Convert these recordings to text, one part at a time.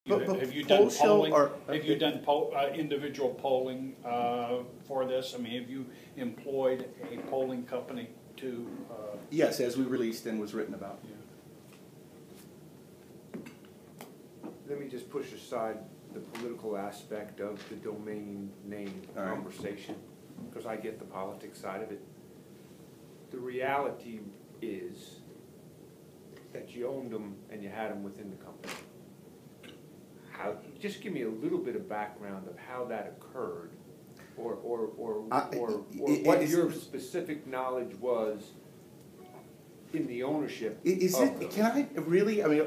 Have you done polling? Have you done individual polling for this? I mean, have you employed a polling company to? Yes, as we released and was written about. Yeah. Let me just push aside the political aspect of the domain name conversation, because I get the politics side of it. The reality is that you owned them and you had them within the company. Just give me a little bit of background of how that occurred, or what your specific knowledge was in the ownership of them. Can I really, I mean,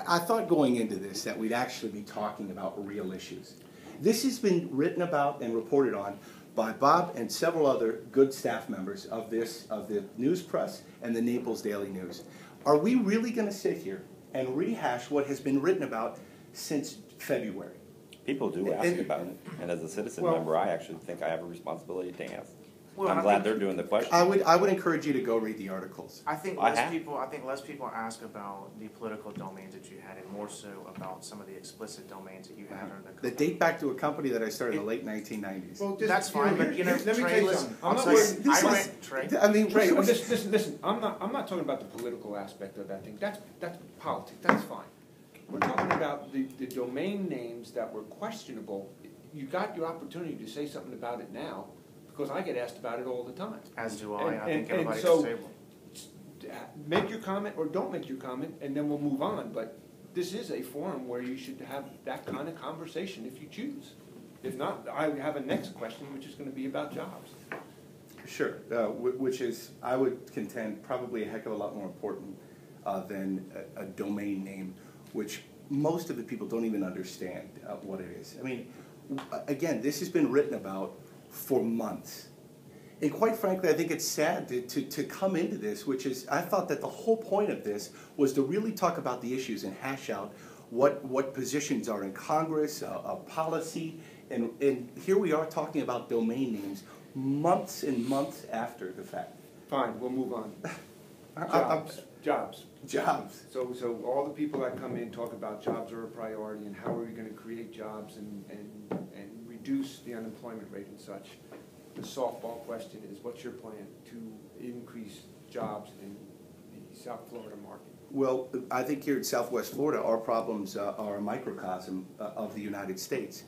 I thought going into this that we'd actually be talking about real issues. This has been written about and reported on by Bob and several other good staff members of the news press and the Naples Daily News. Are we really going to sit here and rehash what has been written about since February? People do ask about it, and as a citizen member, I actually think I have a responsibility to ask. Well, I'm glad they're doing the question. I would encourage you to go read the articles. I think less people ask about the political domains that you had, and more so about some of the explicit domains that you had. That date back to a company that I started in the late 1990s. Well, that's fine, but you know, let me tell you something. Trey. I mean, Trey, listen. I'm not talking about the political aspect of that thing. That's politics. That's fine. We're talking about the domain names that were questionable. You got your opportunity to say something about it now, because I get asked about it all the time. As do I. I think everybody so, at the table. Make your comment or don't make your comment, and then we'll move on. But this is a forum where you should have that kind of conversation if you choose. If not, I have a next question, which is going to be about jobs. Sure, which is, I would contend, probably a heck of a lot more important than a domain name, which most of the people don't even understand what it is. I mean, again, this has been written about for months. And quite frankly, I think it's sad to come into this, which is, I thought that the whole point of this was to really talk about the issues and hash out what positions are in Congress, policy, and here we are talking about domain names months and months after the fact. Fine, we'll move on. Jobs. So all the people that come in talk about jobs are a priority, and how are we going to create jobs and reduce the unemployment rate and such. The softball question is, what's your plan to increase jobs in the South Florida market? Well, I think here in Southwest Florida, our problems are a microcosm of the United States.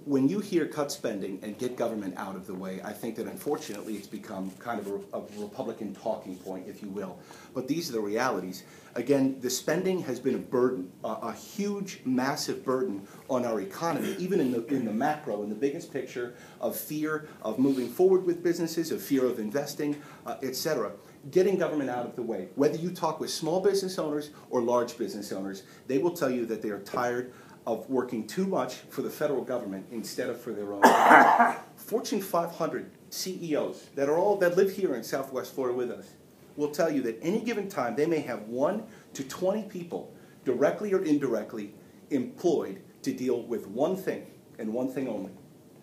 When you hear cut spending and get government out of the way, I think that unfortunately it's become kind of a Republican talking point, if you will. But these are the realities. Again, the spending has been a burden, a huge, massive burden on our economy, even in the macro, in the biggest picture of fear of moving forward with businesses, of fear of investing, etc. Getting government out of the way. Whether you talk with small business owners or large business owners, they will tell you that they are tired of working too much for the federal government instead of for their own. Fortune 500 CEOs that live here in Southwest Florida with us will tell you that any given time they may have 1 to 20 people, directly or indirectly, employed to deal with one thing and one thing only: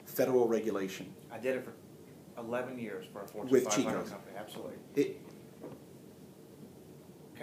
federal regulation. I did it for 11 years for a Fortune 500 company. Absolutely.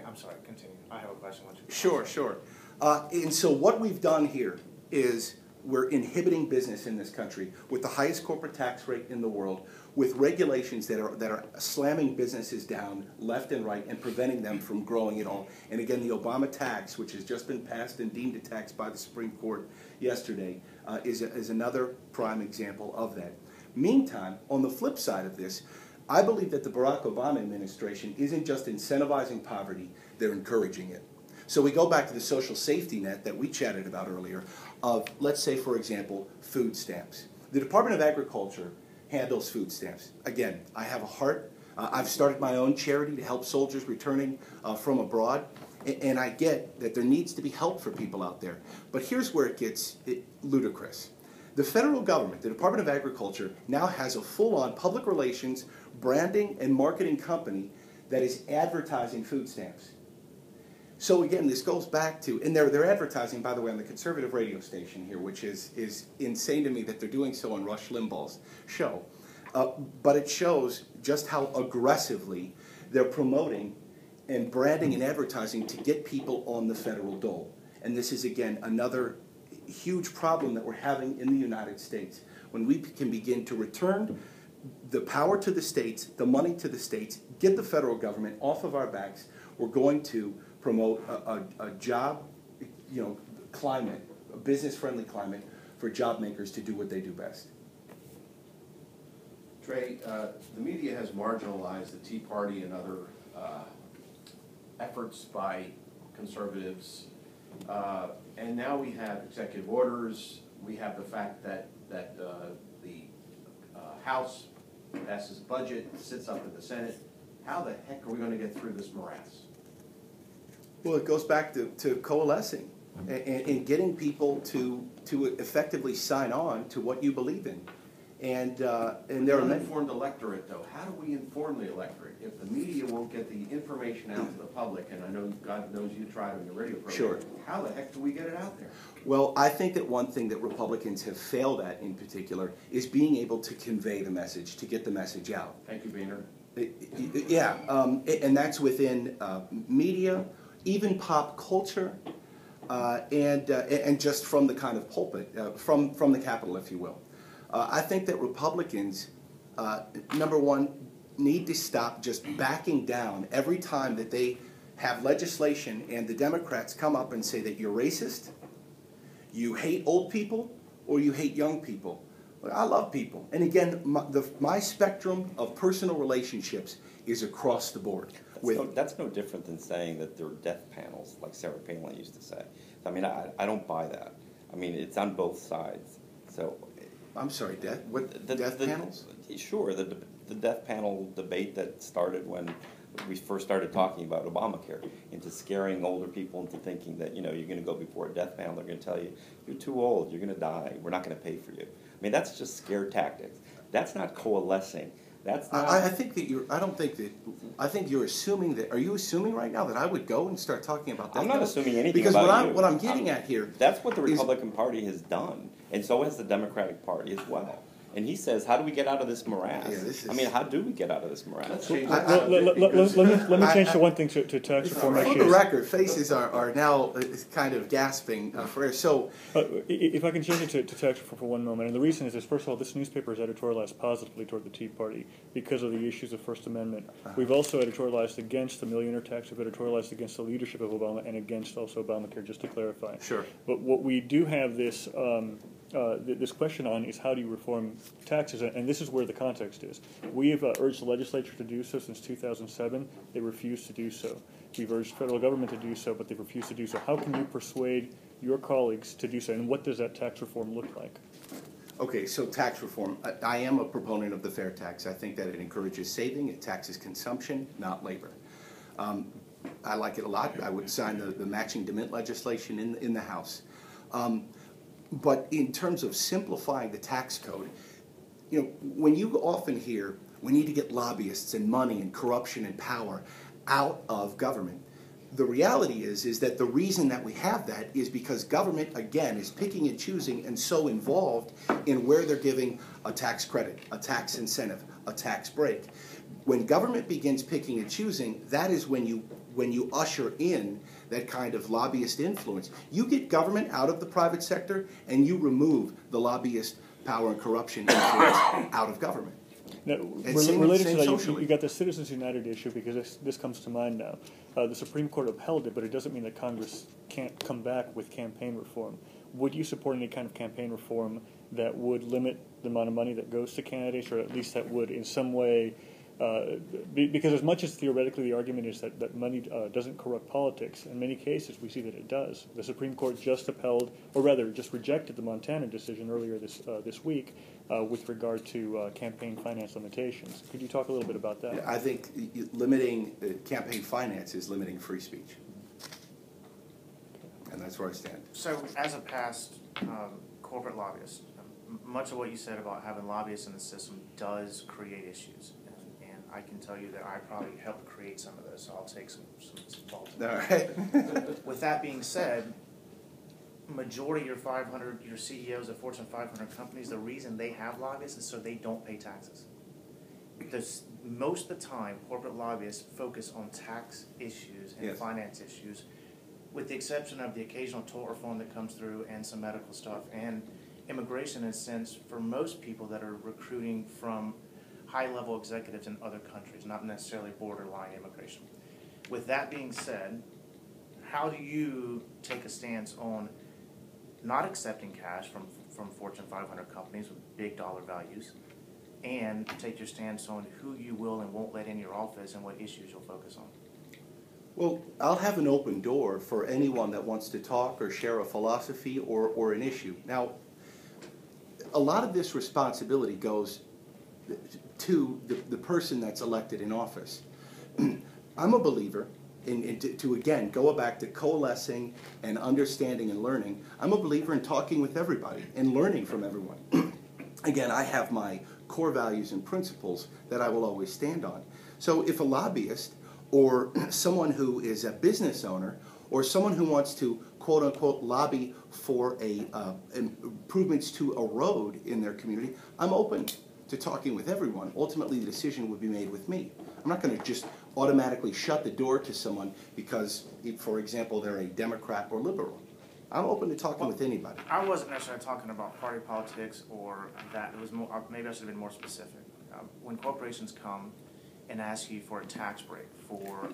I'm sorry. Continue. I have a question. Sure. And so what we've done here is we're inhibiting business in this country with the highest corporate tax rate in the world, with regulations that are slamming businesses down left and right and preventing them from growing at all. And again, the Obama tax, which has just been passed and deemed a tax by the Supreme Court yesterday, is another prime example of that. Meantime, on the flip side of this, I believe that the Barack Obama administration isn't just incentivizing poverty, they're encouraging it. So we go back to the social safety net that we chatted about earlier of, let's say, for example, food stamps. The Department of Agriculture handles food stamps. Again, I have a heart. I've started my own charity to help soldiers returning from abroad, and I get that there needs to be help for people out there. But here's where it gets ludicrous. The federal government, the Department of Agriculture, now has a full-on public relations, branding, and marketing company that is advertising food stamps. So again, this goes back to, and they're advertising, by the way, on the conservative radio station here, which is insane to me that they're doing so on Rush Limbaugh's show. But it shows just how aggressively they're promoting and branding and advertising to get people on the federal dole. and this is again another huge problem that we're having in the United States, when we can begin to return the power to the states, the money to the states, get the federal government off of our backs, we're going to promote a job, climate, a business-friendly climate for job makers to do what they do best. Trey, the media has marginalized the Tea Party and other efforts by conservatives, and now we have executive orders. We have the fact that the House passes budget, sits up in the Senate. How the heck are we going to get through this morass? Well, it goes back to coalescing and getting people to effectively sign on to what you believe in. And there are many. Uninformed electorate, though. How do we inform the electorate if the media won't get the information out to the public? And I know God knows you tried on your radio program. Sure. How the heck do we get it out there? Well, I think that one thing that Republicans have failed at in particular is being able to convey the message, to get the message out. Thank you, Boehner. Yeah, and that's within media, even pop culture, and just from the kind of pulpit, from the Capitol, if you will. I think that Republicans, number one, need to stop just backing down every time that they have legislation and the Democrats come up and say that you're racist, you hate old people, or you hate young people. I love people. And again, my spectrum of personal relationships is across the board. That's no different than saying that there are death panels, like Sarah Palin used to say. I mean, I don't buy that. I mean, it's on both sides. So. I'm sorry, death panels? Sure, the death panel debate that started when we first started talking about Obamacare, into scaring older people into thinking that, you're going to go before a death panel, they're going to tell you, you're too old, you're going to die, we're not going to pay for you. I mean, that's just scare tactics. That's not coalescing. That's not... I think that I think you're assuming that, are you assuming right now that I would go and start talking about that? I'm not assuming anything because about you. What I'm getting at here... That's what the Republican Party has done, and so has the Democratic Party as well. And he says, how do we get out of this morass? I mean, how do we get out of this morass? Let me change to one thing to tax reform. For the record, faces are now kind of gasping for air. So, if I can change it to tax reform for one moment, and the reason is this: first of all, this newspaper has editorialized positively toward the Tea Party because of the issues of First Amendment. We've also editorialized against the millionaire tax. We've editorialized against the leadership of Obama and against also Obamacare. Just to clarify. Sure. But what we do have this. This question on is how do you reform taxes, and this is where the context is. We have urged the legislature to do so since 2007. They refused to do so. We've urged federal government to do so, but they've refused to do so. How can you persuade your colleagues to do so, and what does that tax reform look like? Okay, so tax reform. I am a proponent of the fair tax. I think that it encourages saving. It taxes consumption, not labor. I like it a lot. I would sign the matching DeMint legislation in the House. But in terms of simplifying the tax code, when you often hear we need to get lobbyists and money and corruption and power out of government, the reality is that the reason that we have that is because government, again, is picking and choosing and so involved in where they're giving a tax credit, a tax incentive, a tax break. When government begins picking and choosing, that is when you usher in that kind of lobbyist influence. You get government out of the private sector, and you remove the lobbyist power and corruption influence out of government. Now, related to that, you got the Citizens United issue, because this comes to mind now. The Supreme Court upheld it, but it doesn't mean that Congress can't come back with campaign reform. Would you support any kind of campaign reform that would limit the amount of money that goes to candidates, or at least that would in some way... because as much as theoretically the argument is that money doesn't corrupt politics, in many cases we see that it does. The Supreme Court just upheld, or rather just rejected the Montana decision earlier this week with regard to campaign finance limitations. Could you talk a little bit about that? I think limiting campaign finance is limiting free speech. And that's where I stand. So as a past corporate lobbyist, much of what you said about having lobbyists in the system does create issues. I can tell you that I probably helped create some of those, so I'll take some fault. All right. With that being said, majority of your CEOs of Fortune 500 companies, the reason they have lobbyists is so they don't pay taxes. Most of the time, corporate lobbyists focus on tax issues and finance issues with the exception of the occasional tort reform that comes through and some medical stuff and immigration in a sense, for most people that are recruiting from high-level executives in other countries, not necessarily borderline immigration. With that being said, how do you take a stance on not accepting cash from Fortune 500 companies with big dollar values, and take your stance on who you will and won't let in your office and what issues you'll focus on? Well, I'll have an open door for anyone that wants to talk or share a philosophy or an issue. Now, a lot of this responsibility goes to the person that's elected in office. I'm a believer to again go back to coalescing and understanding and learning. I'm a believer in talking with everybody and learning from everyone. Again, I have my core values and principles that I will always stand on. So if a lobbyist or someone who is a business owner or someone who wants to quote unquote lobby for improvements to a road in their community, I'm open to talking with everyone. Ultimately, the decision would be made with me. I'm not going to just automatically shut the door to someone because, for example, they're a Democrat or liberal. I'm open to talking with anybody. I wasn't necessarily talking about party politics or that. It was more, maybe I should have been more specific. When corporations come and ask you for a tax break for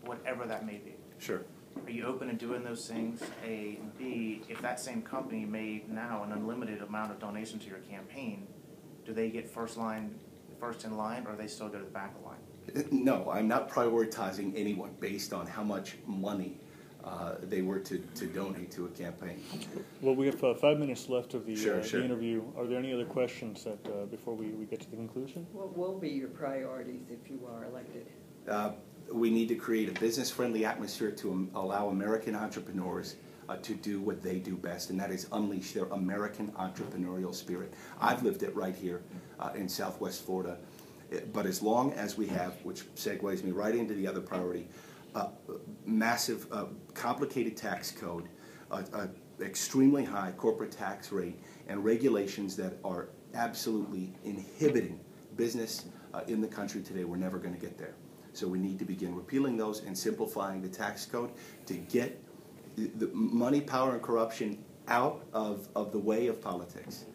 whatever that may be. Sure. Are you open to doing those things? A, B, if that same company made now an unlimited amount of donation to your campaign, do they get first in line, or they still go to the back of the line? No, I'm not prioritizing anyone based on how much money they were to donate to a campaign. Well, we have 5 minutes left of the, Sure. the interview. Are there any other questions that before we get to the conclusion? What will be your priorities if you are elected? We need to create a business-friendly atmosphere to allow American entrepreneurs to do what they do best, and that is unleash their American entrepreneurial spirit. I've lived it right here in Southwest Florida. But as long as we have, which segues me right into the other priority, massive, complicated tax code, extremely high corporate tax rate, and regulations that are absolutely inhibiting business in the country today, we're never going to get there. So we need to begin repealing those and simplifying the tax code to get the money, power, and corruption out of the way of politics.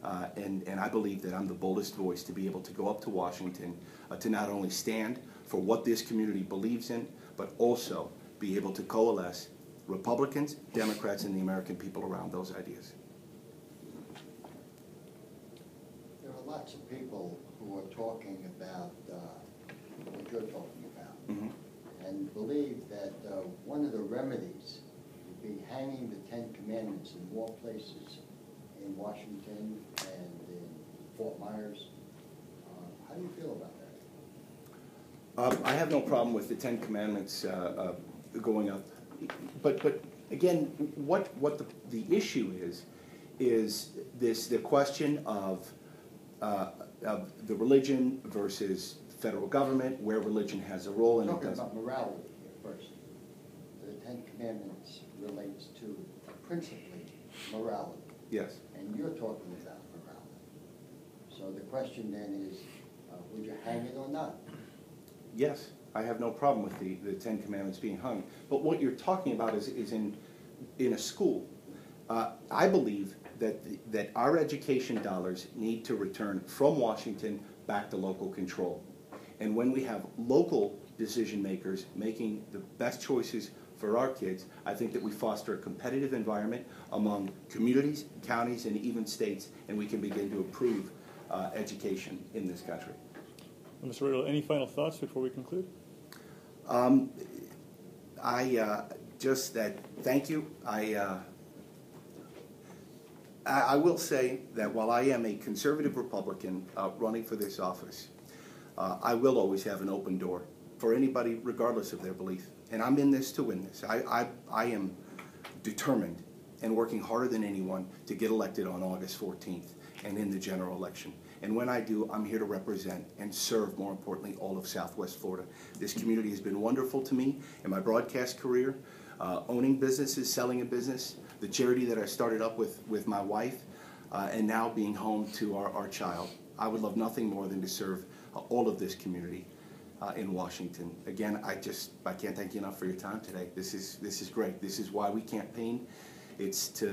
And I believe that I'm the boldest voice to be able to go up to Washington to not only stand for what this community believes in, but also be able to coalesce Republicans, Democrats, and the American people around those ideas. There are lots of people who are talking about what you're talking about, and believe that one of the remedies would be hanging the Ten Commandments in more places in Washington and in Fort Myers. How do you feel about that? I have no problem with the Ten Commandments going up, but again, what the issue is the question of the religion versus federal government, where religion has a role in it. Talking about morality here first. The Ten Commandments relates to principally morality. Yes. And you're talking about morality. So the question then is, would you hang it or not? Yes, I have no problem with the Ten Commandments being hung. But what you're talking about is in a school. I believe that our education dollars need to return from Washington back to local control. And when we have local decision makers making the best choices for our kids, I think that we foster a competitive environment among communities, counties, and even states, and we can begin to improve education in this country. Well, Mr. Radel, any final thoughts before we conclude? Thank you. I will say that while I am a conservative Republican running for this office, I will always have an open door for anybody regardless of their belief. And I'm in this to win this. I am determined and working harder than anyone to get elected on August 14th and in the general election. And when I do, I'm here to represent and serve, more importantly, all of Southwest Florida. This community has been wonderful to me in my broadcast career, owning businesses, selling a business, the charity that I started up with my wife, and now being home to our child. I would love nothing more than to serve all of this community. in Washington. Again, I can't thank you enough for your time today. This is great. This is why we campaign. It's to